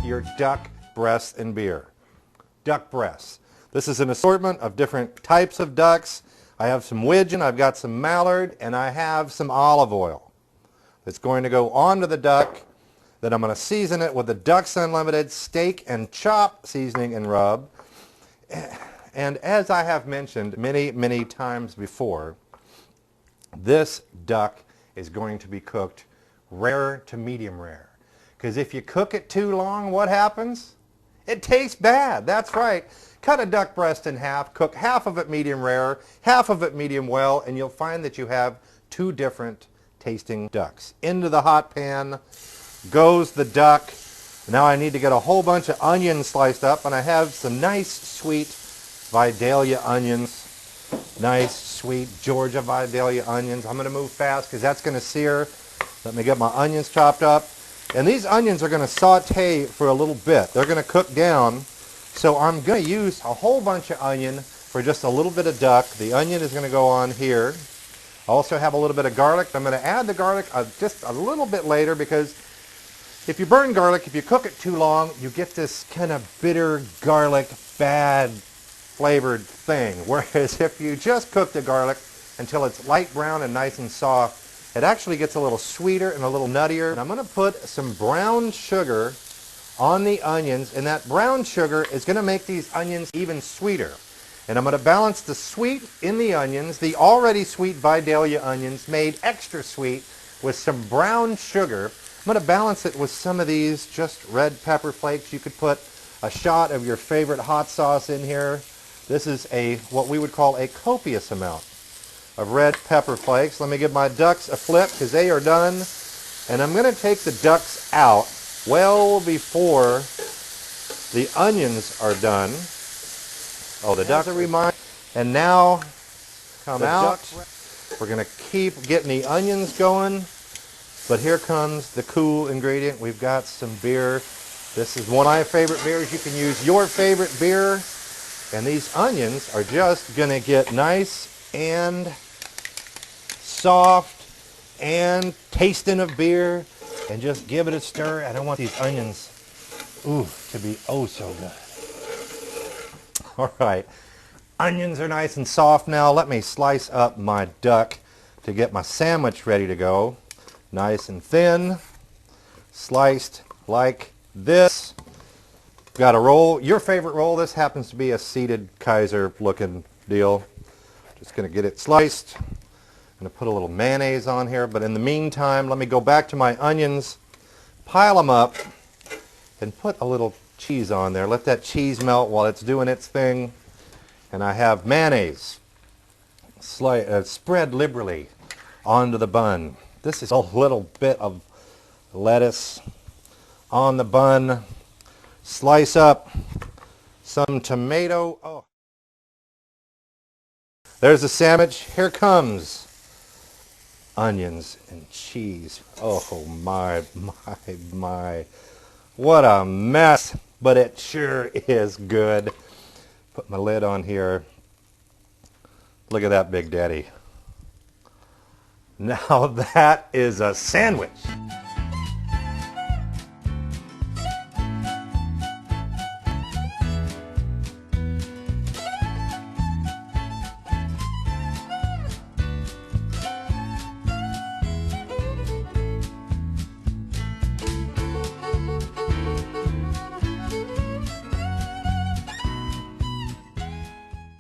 your duck breasts and beer. Duck breasts. This is an assortment of different types of ducks. I have some widgeon, I've got some mallard, and I have some olive oil. It's going to go onto the duck. Then I'm going to season it with the Ducks Unlimited steak and chop seasoning and rub. And as I have mentioned many, many times before, this duck is going to be cooked rare to medium rare. Because if you cook it too long, what happens? It tastes bad. That's right. Cut a duck breast in half, cook half of it medium rare, half of it medium well, and you'll find that you have two different tasting ducks. Into the hot pan goes the duck. Now I need to get a whole bunch of onions sliced up, and I have some nice sweet Vidalia onions. Nice sweet Georgia Vidalia onions. I'm going to move fast because that's going to sear. Let me get my onions chopped up. And these onions are going to saute for a little bit. They're going to cook down. So I'm going to use a whole bunch of onion for just a little bit of duck. The onion is going to go on here. I also have a little bit of garlic. I'm going to add the garlic just a little bit later because if you burn garlic, if you cook it too long, you get this kind of bitter garlic, bad flavored thing. Whereas if you just cook the garlic until it's light brown and nice and soft, it actually gets a little sweeter and a little nuttier. And I'm going to put some brown sugar on the onions, and that brown sugar is going to make these onions even sweeter. And I'm going to balance the sweet in the onions, the already sweet Vidalia onions made extra sweet with some brown sugar. I'm going to balance it with some of these just red pepper flakes. You could put a shot of your favorite hot sauce in here. This is what we would call a copious amount of red pepper flakes. Let me give my ducks a flip because they are done. And I'm going to take the ducks out well before the onions are done. Oh, the ducks are reminded. And now come out. We're going to keep getting the onions going. But here comes the cool ingredient. We've got some beer. This is one of my favorite beers. You can use your favorite beer. And these onions are just going to get nice and soft and tasting of beer. And just give it a stir. I don't want these onions, to be oh so good. All right. Onions are nice and soft now. Let me slice up my duck to get my sandwich ready to go. Nice and thin. Sliced like this. Got a roll. Your favorite roll. This happens to be a seeded Kaiser looking deal. Just going to get it sliced. I'm going to put a little mayonnaise on here. But in the meantime, let me go back to my onions. Pile them up. And put a little cheese on there. Let that cheese melt while it's doing its thing. And I have mayonnaise spread liberally onto the bun. This is a little bit of lettuce on the bun. Slice up some tomato. Oh. There's the sandwich. Here comes onions and cheese. Oh my, my, my. What a mess, but it sure is good. Put my lid on here. Look at that Big Daddy. Now that is a sandwich.